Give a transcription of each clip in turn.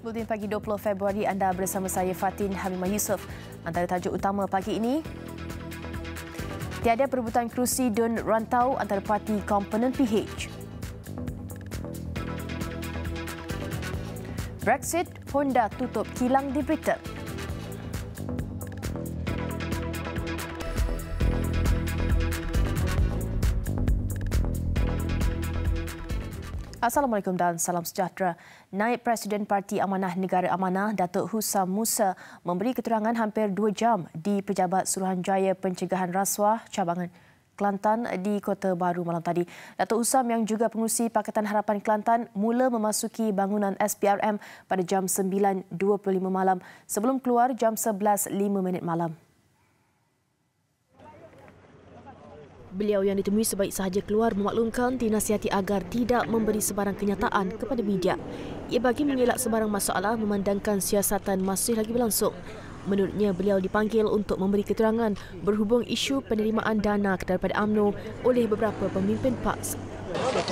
Buletin Pagi 20 Februari anda bersama saya Fatin Hamimah Yusof. Antara tajuk utama pagi ini, tiada perebutan kerusi DUN rantau antara parti komponen PH. Brexit, Honda tutup kilang di Britain. Assalamualaikum dan salam sejahtera. Naib Presiden Parti Amanah Negara Amanah, Datuk Husam Musa, memberi keterangan hampir 2 jam di Pejabat Suruhanjaya Pencegahan Rasuah Cabangan Kelantan di Kota Baru malam tadi. Datuk Husam yang juga pengurusi Pakatan Harapan Kelantan mula memasuki bangunan SPRM pada jam 9.25 malam sebelum keluar jam 11.05 malam. Beliau yang ditemui sebaik sahaja keluar memaklumkan dinasihati agar tidak memberi sebarang kenyataan kepada media. Ia bagi mengelak sebarang masalah memandangkan siasatan masih lagi berlangsung. Menurutnya, beliau dipanggil untuk memberi keterangan berhubung isu penerimaan dana daripada UMNO oleh beberapa pemimpin PAS.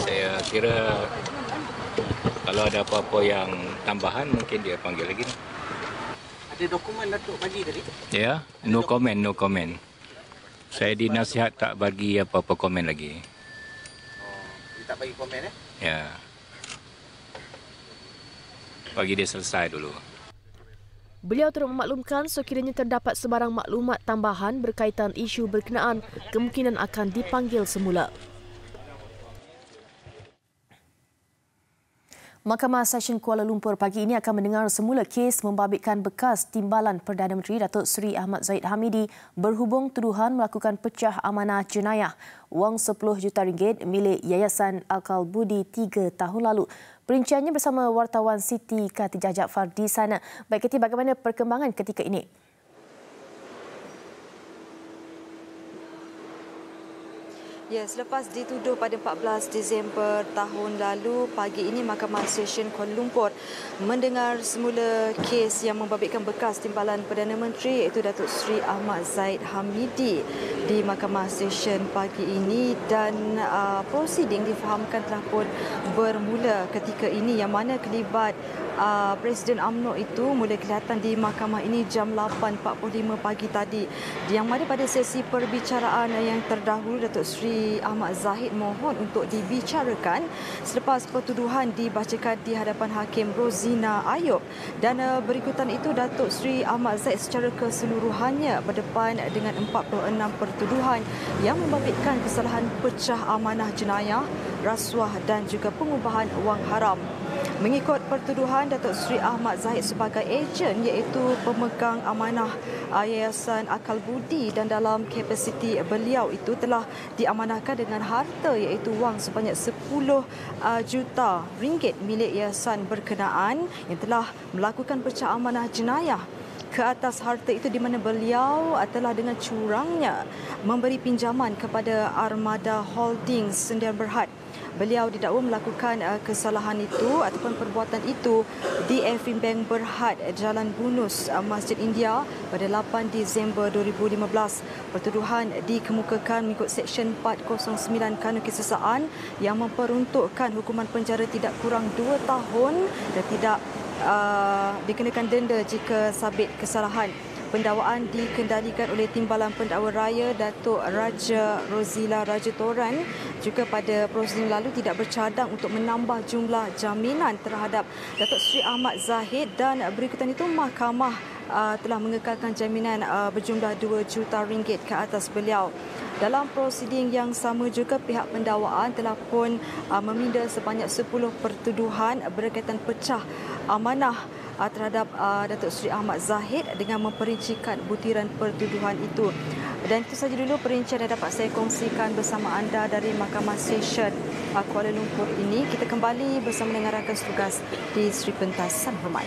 Saya kira kalau ada apa-apa yang tambahan mungkin dia panggil lagi. Ada dokumen Datuk bagi tadi? Ya, no comment. Saya dinasihat tak bagi apa-apa komen lagi. Dia tak bagi komen Ya. Bagi dia selesai dulu. Beliau turut memaklumkan sekiranya terdapat sebarang maklumat tambahan berkaitan isu berkenaan kemungkinan akan dipanggil semula. Mahkamah Session Kuala Lumpur pagi ini akan mendengar semula kes membabitkan bekas Timbalan Perdana Menteri Datuk Seri Ahmad Zahid Hamidi berhubung tuduhan melakukan pecah amanah jenayah wang RM10 juta milik Yayasan Akal Budi 3 tahun lalu. Perinciannya bersama wartawan Siti Khatijah Jaafar di sana. Baik, Kati, bagaimana perkembangan ketika ini? Ya, selepas dituduh pada 14 Disember tahun lalu, pagi ini Mahkamah Session Kuala Lumpur mendengar semula kes yang membabitkan bekas Timbalan Perdana Menteri iaitu Datuk Seri Ahmad Zahid Hamidi di Mahkamah Session pagi ini, dan prosiding difahamkan telah pun bermula ketika ini, yang mana kelibat Presiden UMNO itu mula kelihatan di mahkamah ini jam 8.45 pagi tadi, yang mana pada sesi perbicaraan yang terdahulu Datuk Seri Ahmad Zahid mohon untuk dibicarakan selepas pertuduhan dibacakan di hadapan Hakim Rozina Ayub, dan berikutan itu Datuk Seri Ahmad Zahid secara keseluruhannya berdepan dengan 46 pertuduhan yang membabitkan kesalahan pecah amanah jenayah, rasuah dan juga pengubahan wang haram. Mengikut pertuduhan, Datuk Seri Ahmad Zahid sebagai ejen iaitu pemegang amanah Yayasan Akal Budi, dan dalam kapasiti beliau itu telah diamanahkan dengan harta iaitu wang sebanyak RM10 juta milik yayasan berkenaan yang telah melakukan pecah amanah jenayah ke atas harta itu, di mana beliau telah dengan curangnya memberi pinjaman kepada Armada Holdings Sendian Berhad. Beliau didakwa melakukan kesalahan itu ataupun perbuatan itu di Afrinbank Berhad, Jalan Bunus, Masjid India pada 8 Disember 2015. Pertuduhan dikemukakan mengikut Seksyen 409 Kanun Kesesaan yang memperuntukkan hukuman penjara tidak kurang 2 tahun dan tidak dikenakan denda jika sabit kesalahan. Pendakwaan dikendalikan oleh Timbalan Pendakwa Raya Datuk Raja Rozila Raja Toran juga pada prosiding lalu tidak bercadang untuk menambah jumlah jaminan terhadap Datuk Seri Ahmad Zahid, dan berikutan itu mahkamah telah mengekalkan jaminan berjumlah RM2 juta ke atas beliau. Dalam prosiding yang sama juga pihak pendakwaan telah pun meminda sebanyak 10 pertuduhan berkaitan pecah amanah terhadap Datuk Seri Ahmad Zahid dengan memperincikan butiran pertuduhan itu. Dan itu saja dulu perincian yang dapat saya kongsikan bersama anda dari Mahkamah Session Kuala Lumpur ini. Kita kembali bersama dengan rakan tugas di Sri Pentasan Hormat.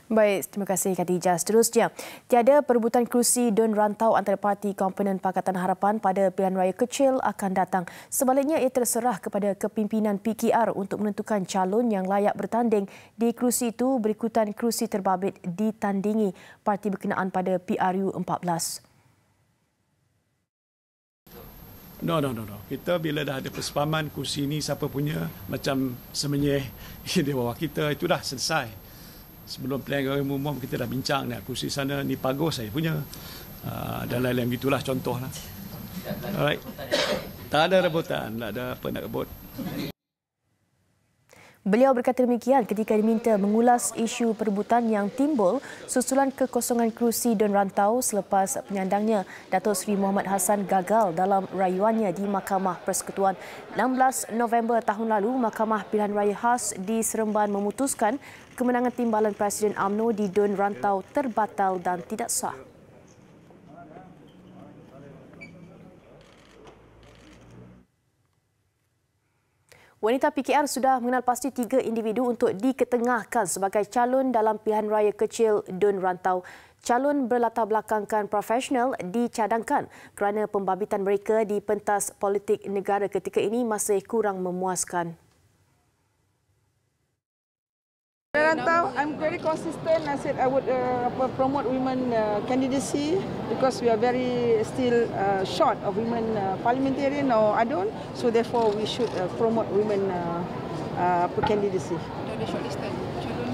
Baik, terima kasih Khatijah. Seterusnya, tiada perebutan kerusi DUN rantau antara parti komponen Pakatan Harapan pada pilihan raya kecil akan datang. Sebaliknya, ia terserah kepada kepimpinan PKR untuk menentukan calon yang layak bertanding di kerusi itu, berikutan kerusi terbabit ditandingi parti berkenaan pada PRU 14. No. Kita bila dah ada persepahaman kursi ni siapa punya, macam semenyih di bawah kita, itu dah selesai. Sebelum pilihan raya umum kita dah bincang dah, kursi sana ni pagar saya punya. Dan lain-lain gitulah contohlah. Alright. Tak ada rebutan, tak ada apa nak rebut. Beliau berkata demikian ketika diminta mengulas isu perebutan yang timbul susulan kekosongan kerusi Dun Rantau selepas penyandangnya Datuk Seri Mohamad Hassan gagal dalam rayuannya di Mahkamah Persekutuan. 16 November tahun lalu, Mahkamah Pilihan Raya Khas di Seremban memutuskan kemenangan timbalan Presiden UMNO di Dun Rantau terbatal dan tidak sah. Wanita PKR sudah mengenal pasti 3 individu untuk diketengahkan sebagai calon dalam pilihan raya kecil Dun Rantau. Calon berlatar belakangkan profesional dicadangkan kerana pembabitan mereka di pentas politik negara ketika ini masih kurang memuaskan. Rantau, I'm very consistent. I said I would promote women candidacy because we are very still short of women parliamentarian or ADUN. So therefore, we should promote women candidacy. Ada shortlisted calon?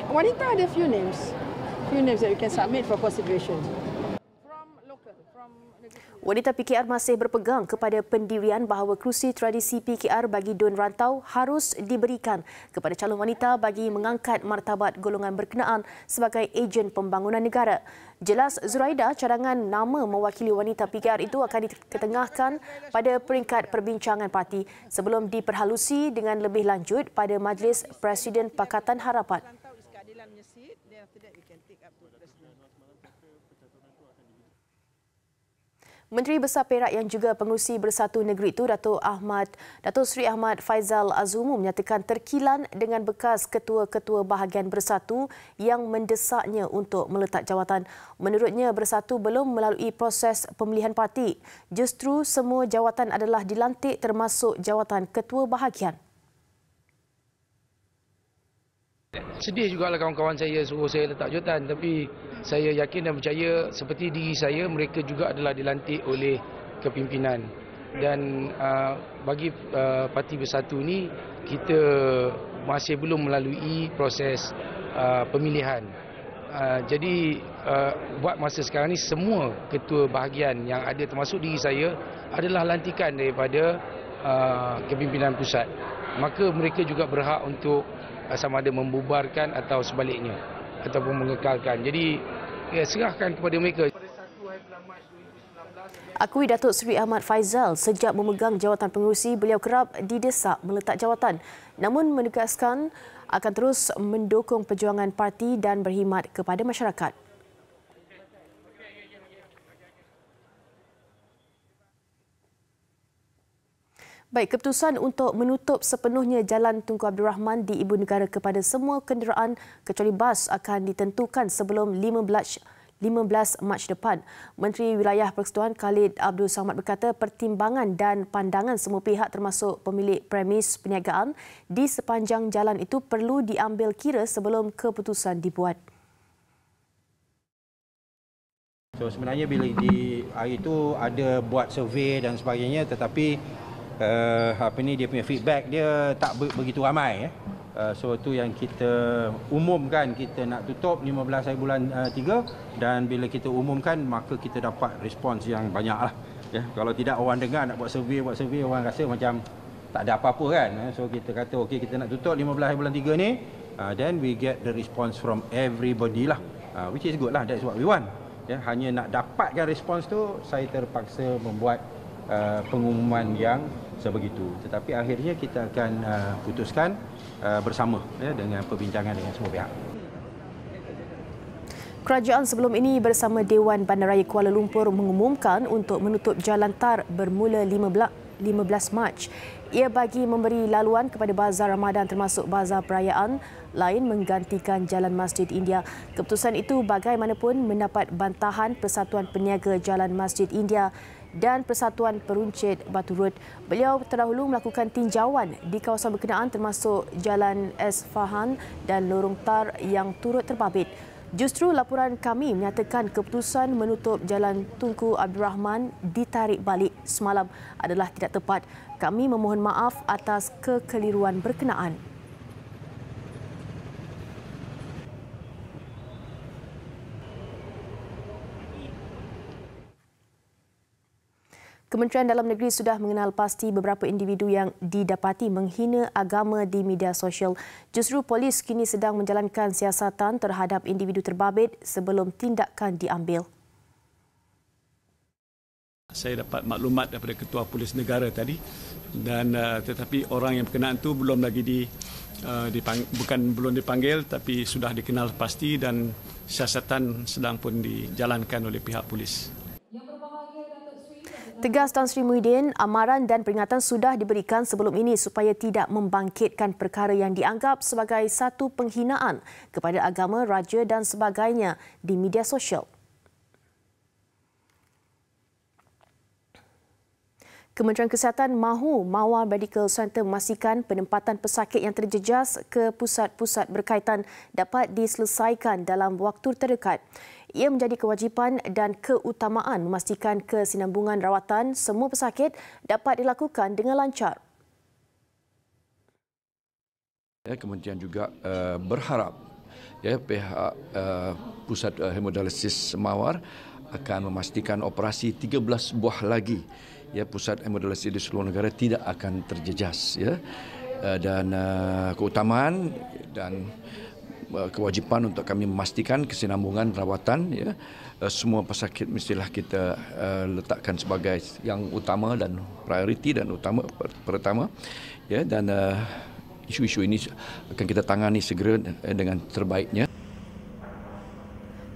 Wanita ada few names that we can submit for consideration. Wanita PKR masih berpegang kepada pendirian bahawa kerusi tradisi PKR bagi Dun Rantau harus diberikan kepada calon wanita bagi mengangkat martabat golongan berkenaan sebagai ejen pembangunan negara. Jelas Zuraida, cadangan nama mewakili wanita PKR itu akan diketengahkan pada peringkat perbincangan parti sebelum diperhalusi dengan lebih lanjut pada Majlis Presiden Pakatan Harapan. Menteri Besar Perak yang juga pengurusi Bersatu Negeri itu, Datuk Seri Ahmad Faizal Azumu menyatakan terkilan dengan bekas ketua-ketua bahagian Bersatu yang mendesaknya untuk meletak jawatan. Menurutnya, Bersatu belum melalui proses pemilihan parti. Justru semua jawatan adalah dilantik termasuk jawatan ketua bahagian. Sedih jugalah kawan-kawan saya suruh saya letak jawatan, tapi saya yakin dan percaya seperti diri saya, mereka juga adalah dilantik oleh kepimpinan. Dan bagi Parti Bersatu ni, kita masih belum melalui proses pemilihan. Jadi buat masa sekarang ni, semua ketua bahagian yang ada termasuk diri saya adalah lantikan daripada kepimpinan pusat. Maka mereka juga berhak untuk sama ada membubarkan atau sebaliknya ataupun mengekalkan. Jadi serahkan kepada mereka. Akui Datuk Seri Ahmad Faizal, sejak memegang jawatan pengurusi, beliau kerap didesak meletak jawatan. Namun menegaskan akan terus mendukung perjuangan parti dan berkhidmat kepada masyarakat. Baik, keputusan untuk menutup sepenuhnya Jalan Tunku Abdul Rahman di Ibu Negara kepada semua kenderaan kecuali bas akan ditentukan sebelum 15 Mac depan. Menteri Wilayah Persekutuan Khalid Abdul Samad berkata pertimbangan dan pandangan semua pihak termasuk pemilik premis perniagaan di sepanjang jalan itu perlu diambil kira sebelum keputusan dibuat. So sebenarnya bila di hari itu ada buat survey dan sebagainya, tetapi dia punya feedback dia tak begitu ramai. So itu yang kita umumkan, kita nak tutup 15 hari bulan 3, dan bila kita umumkan maka kita dapat respons yang banyak lah. Kalau tidak, orang dengar nak buat survey, orang rasa macam tak ada apa-apa kan. So kita kata okey, kita nak tutup 15 hari bulan 3 ni, then we get the response from everybody lah, which is good lah, that's what we want. Hanya nak dapatkan respons tu, saya terpaksa membuat pengumuman yang sebegitu. Tetapi akhirnya kita akan putuskan bersama dengan perbincangan dengan semua pihak. Kerajaan sebelum ini bersama Dewan Bandaraya Kuala Lumpur mengumumkan untuk menutup jalan TAR bermula 15 Mac. Ia bagi memberi laluan kepada bazar Ramadan termasuk bazar perayaan lain menggantikan Jalan Masjid India. Keputusan itu bagaimanapun mendapat bantahan Persatuan Peniaga Jalan Masjid India dan Persatuan Peruncit Batu Rut. Beliau terdahulu melakukan tinjauan di kawasan berkenaan termasuk Jalan Esfahan dan lorong TAR yang turut terbabit. Justru laporan kami menyatakan keputusan menutup Jalan Tunku Abdul Rahman ditarik balik semalam adalah tidak tepat. Kami memohon maaf atas kekeliruan berkenaan. Kementerian Dalam Negeri sudah mengenal pasti beberapa individu yang didapati menghina agama di media sosial. Justru polis kini sedang menjalankan siasatan terhadap individu terbabit sebelum tindakan diambil. Saya dapat maklumat daripada Ketua Polis Negara tadi dan tetapi orang yang berkenaan itu belum lagi belum dipanggil tapi sudah dikenal pasti dan siasatan sedang pun dijalankan oleh pihak polis. Tegas Tan Sri Muhyiddin, amaran dan peringatan sudah diberikan sebelum ini supaya tidak membangkitkan perkara yang dianggap sebagai satu penghinaan kepada agama, raja dan sebagainya di media sosial. Kementerian Kesihatan mahu Mawar Medical Center memastikan penempatan pesakit yang terjejas ke pusat-pusat berkaitan dapat diselesaikan dalam waktu terdekat. Ia menjadi kewajipan dan keutamaan memastikan kesinambungan rawatan semua pesakit dapat dilakukan dengan lancar. Kementerian juga berharap pihak Pusat Hemodialisis Mawar akan memastikan operasi 13 buah lagi pusat hemodialisis di seluruh negara tidak akan terjejas dan keutamaan dan kewajipan untuk kami memastikan kesinambungan rawatan semua pesakit mestilah kita letakkan sebagai yang utama dan prioriti dan pertama dan isu-isu ini akan kita tangani segera dengan terbaiknya.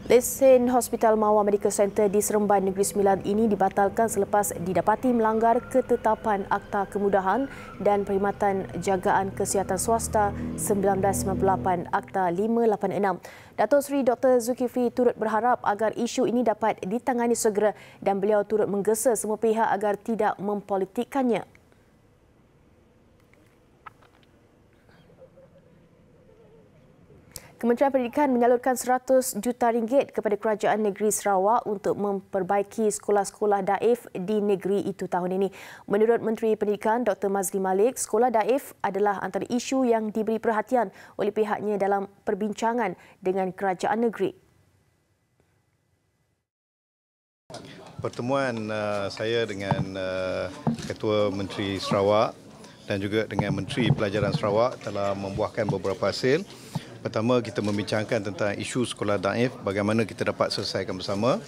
Lesen Hospital Mawar Medical Center di Seremban Negeri Sembilan ini dibatalkan selepas didapati melanggar ketetapan Akta Kemudahan dan Perkhidmatan Jagaan Kesihatan Swasta 1998 Akta 586. Datuk Seri Dr. Zulkifli turut berharap agar isu ini dapat ditangani segera dan beliau turut menggesa semua pihak agar tidak mempolitikkannya. Kementerian Pendidikan menyalurkan RM100 juta kepada Kerajaan Negeri Sarawak untuk memperbaiki sekolah-sekolah daif di negeri itu tahun ini. Menurut Menteri Pendidikan Dr. Mazli Malik, sekolah daif adalah antara isu yang diberi perhatian oleh pihaknya dalam perbincangan dengan Kerajaan Negeri. Pertemuan saya dengan Ketua Menteri Sarawak dan juga dengan Menteri Pelajaran Sarawak telah membuahkan beberapa hasil. Pertama, kita membincangkan tentang isu sekolah daif, bagaimana kita dapat selesaikan bersama.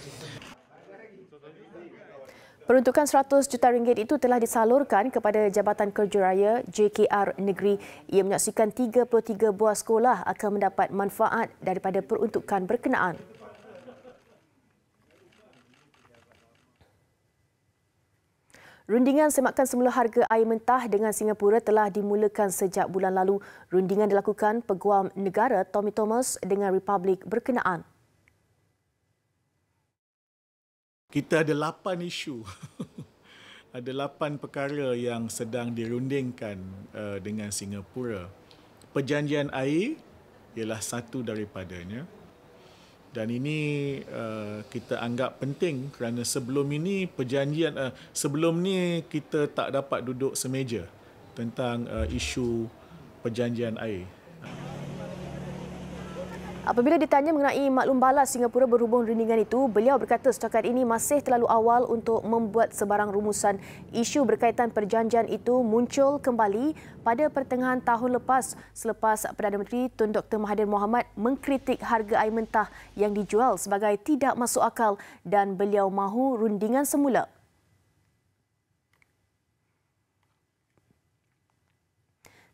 Peruntukan RM100 juta itu telah disalurkan kepada Jabatan Kerja Raya JKR Negeri. Ia menyaksikan 33 buah sekolah akan mendapat manfaat daripada peruntukan berkenaan. Rundingan semakan semula harga air mentah dengan Singapura telah dimulakan sejak bulan lalu. Rundingan dilakukan Peguam Negara Tommy Thomas dengan Republik berkenaan. Kita ada 8 isu. Ada 8 perkara yang sedang dirundingkan dengan Singapura. Perjanjian air ialah satu daripadanya. Dan ini kita anggap penting kerana sebelum ini sebelum ni kita tak dapat duduk semeja tentang isu perjanjian air. Apabila ditanya mengenai maklum balas Singapura berhubung rundingan itu, beliau berkata setakat ini masih terlalu awal untuk membuat sebarang rumusan. Isu berkaitan perjanjian itu muncul kembali pada pertengahan tahun lepas selepas Perdana Menteri Tun Dr. Mahathir Mohamad mengkritik harga air mentah yang dijual sebagai tidak masuk akal dan beliau mahu rundingan semula.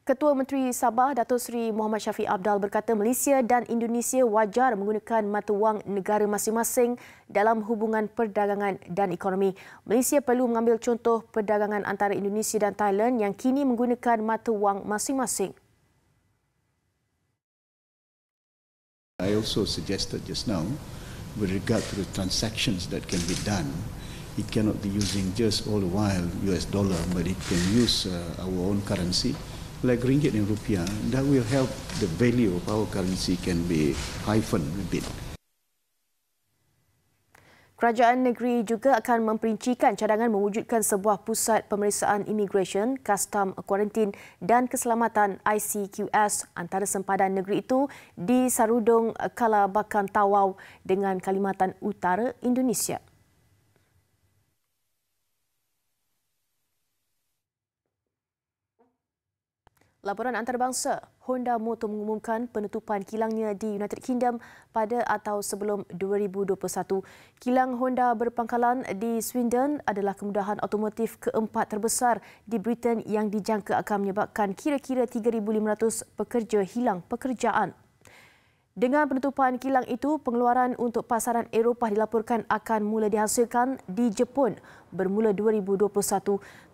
Ketua Menteri Sabah Datuk Seri Muhammad Syafiq Abdal berkata Malaysia dan Indonesia wajar menggunakan mata wang negara masing-masing dalam hubungan perdagangan dan ekonomi. Malaysia perlu mengambil contoh perdagangan antara Indonesia dan Thailand yang kini menggunakan mata wang masing-masing. I also suggested just now with regard to the transactions that can be done, it cannot be using just all the while US dollar, but it can use our own currency. Like ringgit and rupiah, that will help the value of our currency can be heightened a bit. Kerajaan negeri juga akan memperincikan cadangan mewujudkan sebuah pusat pemeriksaan imigresen, kastam, kuarantin dan keselamatan ICQS antara sempadan negeri itu di Sarudung Kalabakan Tawau dengan Kalimantan Utara, Indonesia. Laporan antarabangsa, Honda Motor mengumumkan penutupan kilangnya di United Kingdom pada atau sebelum 2021. Kilang Honda berpangkalan di Swindon adalah kemudahan automotif keempat terbesar di Britain yang dijangka akan menyebabkan kira-kira 3,500 pekerja hilang pekerjaan. Dengan penutupan kilang itu, pengeluaran untuk pasaran Eropah dilaporkan akan mula dihasilkan di Jepun bermula 2021.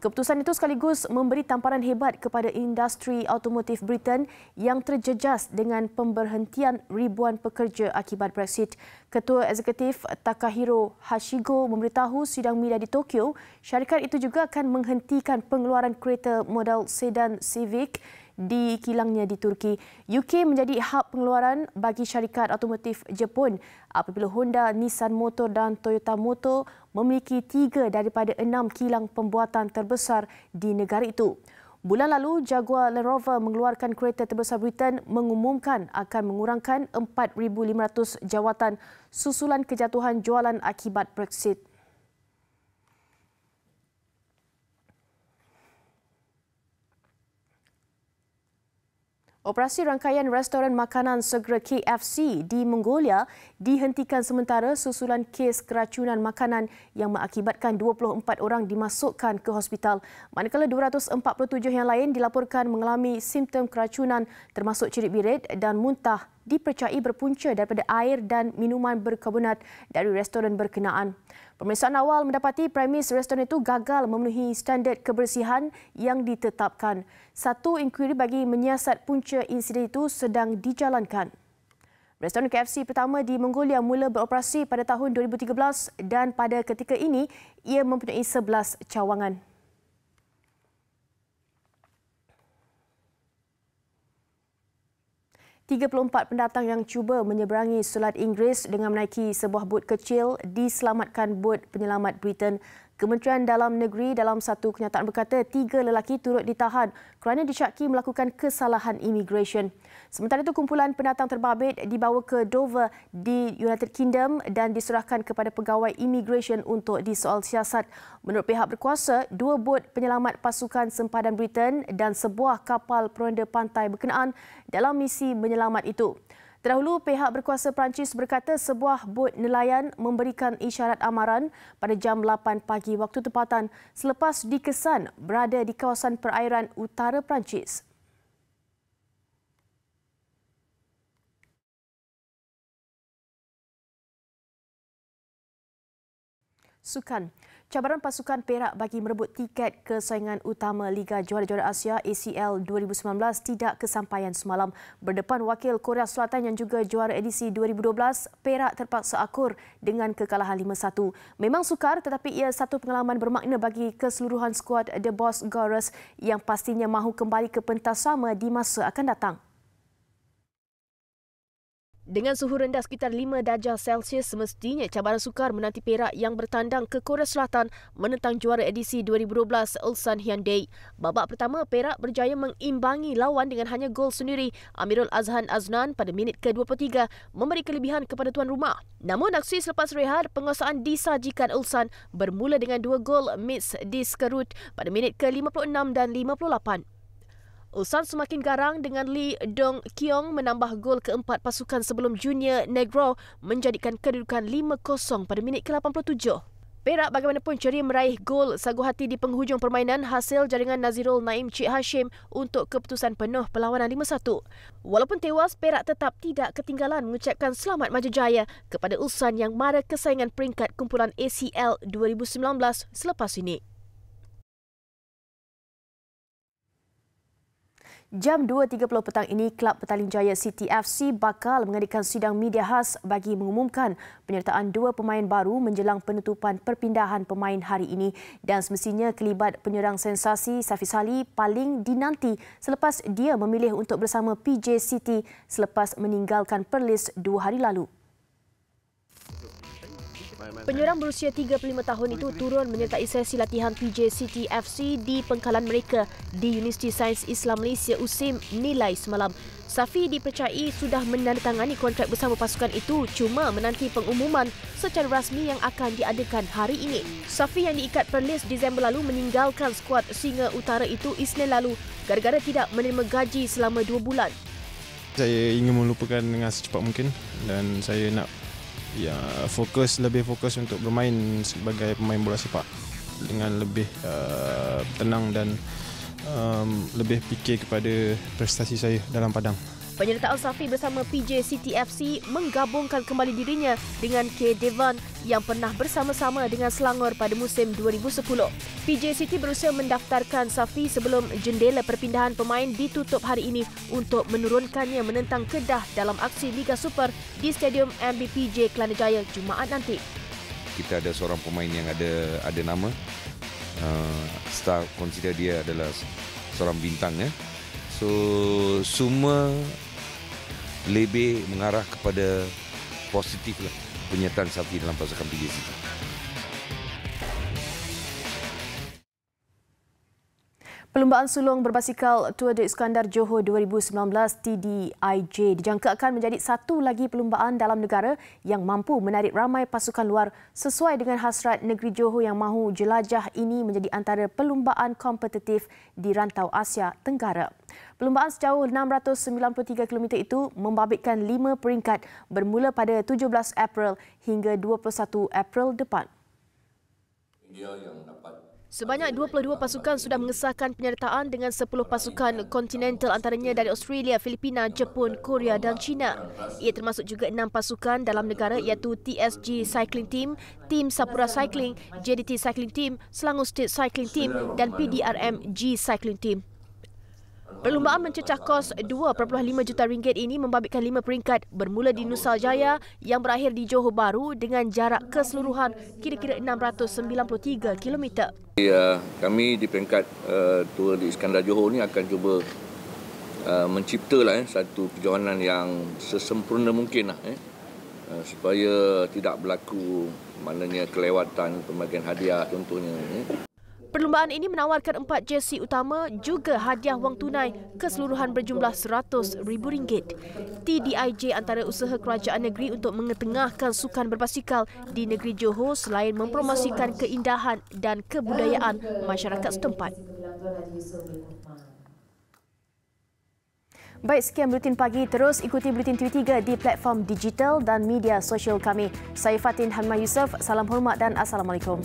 Keputusan itu sekaligus memberi tamparan hebat kepada industri automotif Britain yang terjejas dengan pemberhentian ribuan pekerja akibat Brexit. Ketua Eksekutif Takahiro Hashigo memberitahu sidang media di Tokyo, syarikat itu juga akan menghentikan pengeluaran kereta model sedan Civic di kilangnya di Turki. UK menjadi hub pengeluaran bagi syarikat automotif Jepun apabila Honda, Nissan Motor dan Toyota Motor memiliki 3 daripada 6 kilang pembuatan terbesar di negara itu. Bulan lalu, Jaguar Land Rover mengeluarkan kereta terbesar Britain mengumumkan akan mengurangkan 4,500 jawatan susulan kejatuhan jualan akibat Brexit. Operasi rangkaian restoran makanan segera KFC di Mongolia dihentikan sementara susulan kes keracunan makanan yang mengakibatkan 24 orang dimasukkan ke hospital. Manakala 247 yang lain dilaporkan mengalami simptom keracunan termasuk cerit-birit dan muntah dipercayai berpunca daripada air dan minuman berkarbonat dari restoran berkenaan. Pemeriksaan awal mendapati premis restoran itu gagal memenuhi standard kebersihan yang ditetapkan. Satu inkuiri bagi menyiasat punca insiden itu sedang dijalankan. Restoran KFC pertama di Mongolia mula beroperasi pada tahun 2013 dan pada ketika ini ia mempunyai 11 cawangan. ...34 pendatang yang cuba menyeberangi Selat Inggeris dengan menaiki sebuah bot kecil diselamatkan bot penyelamat Britain. Kementerian Dalam Negeri dalam satu kenyataan berkata 3 lelaki turut ditahan kerana disyaki melakukan kesalahan imigresen. Sementara itu, kumpulan pendatang terbabit dibawa ke Dover di United Kingdom dan diserahkan kepada pegawai imigresen untuk disoal siasat. Menurut pihak berkuasa, 2 bot penyelamat pasukan sempadan Britain dan sebuah kapal peronda pantai berkenaan dalam misi menyelamat itu. Terdahulu, pihak berkuasa Perancis berkata sebuah bot nelayan memberikan isyarat amaran pada jam 8 pagi waktu tempatan selepas dikesan berada di kawasan perairan utara Perancis. Sukan. Cabaran pasukan Perak bagi merebut tiket kesaingan utama Liga Juara-Juara Asia ACL 2019 tidak kesampaian semalam. Berdepan wakil Korea Selatan yang juga juara edisi 2012, Perak terpaksa akur dengan kekalahan 5-1. Memang sukar tetapi ia satu pengalaman bermakna bagi keseluruhan skuad The Boss Gorers yang pastinya mahu kembali ke pentas sama di masa akan datang. Dengan suhu rendah sekitar 5 darjah Celsius, semestinya cabaran sukar menanti Perak yang bertandang ke Korea Selatan menentang juara edisi 2012 Ulsan Hyundai. Babak pertama, Perak berjaya mengimbangi lawan dengan hanya gol sendiri. Amirul Azhan Aznan pada minit ke-23 memberi kelebihan kepada tuan rumah. Namun aksi selepas rehat, penguasaan disajikan Ulsan bermula dengan 2 gol Mitch Diskerut pada minit ke-56 dan 58. Ulsan semakin garang dengan Lee Dong Kyong menambah gol keempat pasukan sebelum Junior Negro menjadikan kedudukan 5-0 pada minit ke-87. Perak bagaimanapun ceria meraih gol sagu hati di penghujung permainan hasil jaringan Nazirul Naim Cik Hashim untuk keputusan penuh perlawanan 5-1. Walaupun tewas, Perak tetap tidak ketinggalan mengucapkan selamat maju jaya kepada Ulsan yang mara kesaingan peringkat kumpulan ACL 2019 selepas ini. Jam 2.30 petang ini, Kelab Petaling Jaya City FC bakal mengadakan sidang media khas bagi mengumumkan penyertaan 2 pemain baru menjelang penutupan perpindahan pemain hari ini dan semestinya kelibat penyerang sensasi Safis Ali paling dinanti selepas dia memilih untuk bersama PJ City selepas meninggalkan Perlis 2 hari lalu. Penyerang berusia 35 tahun itu turun menyertai sesi latihan PJ City FC di pengkalan mereka di Universiti Sains Islam Malaysia USIM Nilai semalam. Safi dipercayai sudah menandatangani kontrak bersama pasukan itu, cuma menanti pengumuman secara rasmi yang akan diadakan hari ini. Safi yang diikat Perlis Disember lalu meninggalkan skuad Singa Utara itu Isnin lalu gara-gara tidak menerima gaji selama 2 bulan. Saya ingin melupakan dengan secepat mungkin dan saya nak lebih fokus untuk bermain sebagai pemain bola sepak dengan lebih tenang dan lebih fikir kepada prestasi saya dalam padang. Penyertaan Safi bersama PJ City FC menggabungkan kembali dirinya dengan K. Devan yang pernah bersama-sama dengan Selangor pada musim 2010. PJ City berusaha mendaftarkan Safi sebelum jendela perpindahan pemain ditutup hari ini untuk menurunkannya menentang Kedah dalam aksi Liga Super di Stadium MBPJ Kelana Jaya Jumaat nanti. Kita ada seorang pemain yang ada nama. Star consider dia adalah seorang bintang ya. So semua lebih mengarah kepada positif lah penyertaan Safi dalam pasukan PJ City. Perlumbaan sulung berbasikal Tour de Iskandar Johor 2019 TDIJ dijangka akan menjadi satu lagi perlumbaan dalam negara yang mampu menarik ramai pasukan luar sesuai dengan hasrat negeri Johor yang mahu jelajah ini menjadi antara perlumbaan kompetitif di rantau Asia Tenggara. Perlumbaan sejauh 693 km itu membabitkan 5 peringkat bermula pada 17 April hingga 21 April depan. Sebanyak 22 pasukan sudah mengesahkan penyertaan dengan 10 pasukan kontinental antaranya dari Australia, Filipina, Jepun, Korea dan China. Ia termasuk juga 6 pasukan dalam negara iaitu TSG Cycling Team, Team Sapura Cycling, JDT Cycling Team, Selangor State Cycling Team dan PDRM G Cycling Team. Perlumbaan mencecah kos RM2.5 juta ini membabitkan 5 peringkat bermula di Nusa Jaya yang berakhir di Johor Bahru dengan jarak keseluruhan kira-kira 693 km. Kami di peringkat Tour di Iskandar Johor ni akan cuba menciptalah satu perjalanan yang sesempurna mungkin supaya tidak berlaku maknanya kelewatan pembagian hadiah contohnya. Perlumbaan ini menawarkan 4 jersey utama juga hadiah wang tunai keseluruhan berjumlah RM100,000. TDIJ antara usaha kerajaan negeri untuk mengetengahkan sukan berbasikal di negeri Johor selain mempromosikan keindahan dan kebudayaan masyarakat setempat. Baik, sekian Buletin Pagi. Terus ikuti Buletin TV3 di platform digital dan media sosial kami. Saya Fatin Hamma Yusof. Salam hormat dan Assalamualaikum.